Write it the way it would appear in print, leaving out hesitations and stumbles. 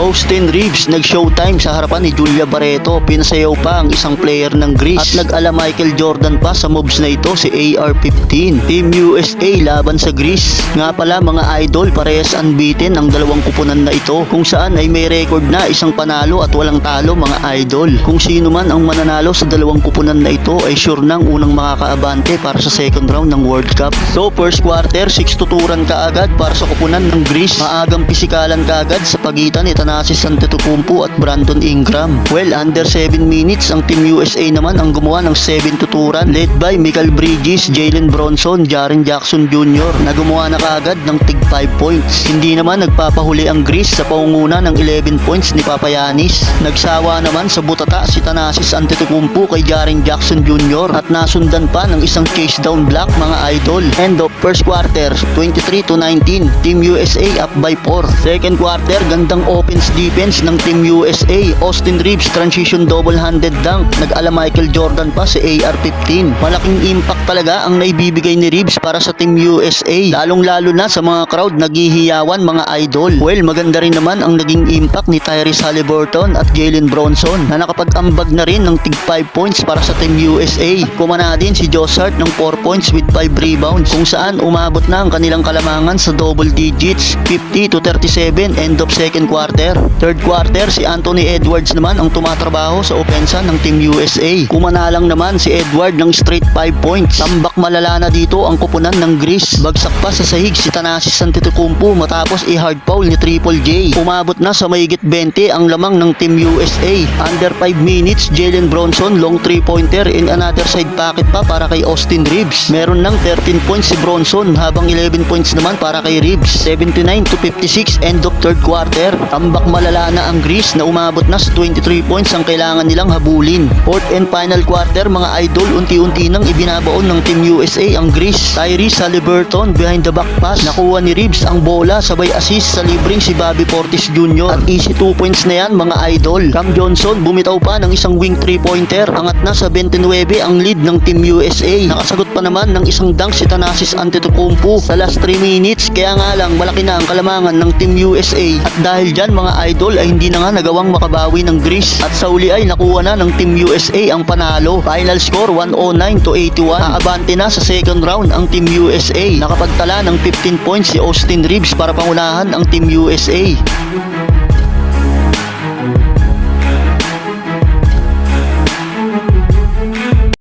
Austin Reeves nag-showtime sa harapan ni Julia Barreto. Pinasayaw pa ang isang player ng Greece at nag-ala Michael Jordan pa sa moves na ito, si AR-15. Team USA laban sa Greece. Nga pala mga idol, parehas unbeaten ang dalawang kupunan na ito, kung saan ay may record na isang panalo at walang talo mga idol. Kung sino man ang mananalo sa dalawang kupunan na ito ay sure nang unang makakaabante para sa second round ng World Cup. So first quarter, 6-2 kaagad para sa kupunan ng Greece. Maagang pisikalan kaagad sa pagitan ni Thanasis Antetokounmpo at Brandon Ingram. Well, under 7 minutes ang Team USA naman ang gumawa ng 7-2 run led by Mikal Bridges, Jalen Bronson, Jaren Jackson Jr. na gumawa na kaagad ng tig 5 points. Hindi naman nagpapahuli ang Greece sa pangunguna ng 11 points ni Papayanis. Nagsawa naman sa butata si Thanasis Antetokounmpo kay Jaren Jackson Jr. at nasundan pa ng isang chase down block mga idol. End of first quarter, 23-19, Team USA up by 4. Second quarter, gandang offense defense ng Team USA. Austin Reeves transition double-handed dunk. Nag-ala Michael Jordan pa si AR-15. Malaking impact talaga ang naibibigay ni Reeves para sa Team USA. Lalong-lalo na sa mga crowd naghihiyawan mga idol. Well, maganda rin naman ang naging impact ni Tyrese Haliburton at Jalen Bronson na nakapag-ambag na rin ng tig 5 points para sa Team USA. Kumana din si Josh Hart ng 4 points with 5 rebounds, kung saan umabot na ang kanilang kalamangan sa double digits, 50-37 end of second quarter. Third quarter, si Anthony Edwards naman ang tumatrabaho sa opensa ng Team USA. Kumanalang naman si Edward ng straight 5 points. Tambak malala na dito ang kupunan ng Greece. Bagsak pa sa sahig si Thanasis Antetokounmpo matapos i-hard foul ni Triple J. Umabot na sa mahigit 20 ang lamang ng Team USA. Under 5 minutes, Jalen Bronson long 3-pointer in another side pocket pa para kay Austin Reeves. Meron ng 13 points si Bronson habang 11 points naman para kay Reeves. 79-56 end of third quarter. Tambak malala na ang Greece na umabot na sa 23 points ang kailangan nilang habulin. Fourth and final quarter mga idol, unti-unti nang ibinabaon ng Team USA ang Greece. Tyrese Haliburton behind the back pass. Nakuha ni Reeves ang bola sabay assist sa libreng si Bobby Portis Jr. At easy 2 points na yan mga idol. Cam Johnson bumitaw pa ng isang wing 3-pointer. Angat na sa 29 ang lead ng Team USA. Nakasagot pa naman ng isang dunk si Thanasis Antetokounmpo sa last 3 minutes. Kaya nga lang malaki na ang kalamangan ng Team USA. At dahil dyan mga idol ay hindi na nga nagawang makabawi ng Greece. At sa uli ay nakuha na ng Team USA ang panalo. Final score 109-81. Aabante na sa second round ang Team USA. Nakapagtala ng 15 points si Austin Reeves para pangunahan ang Team USA.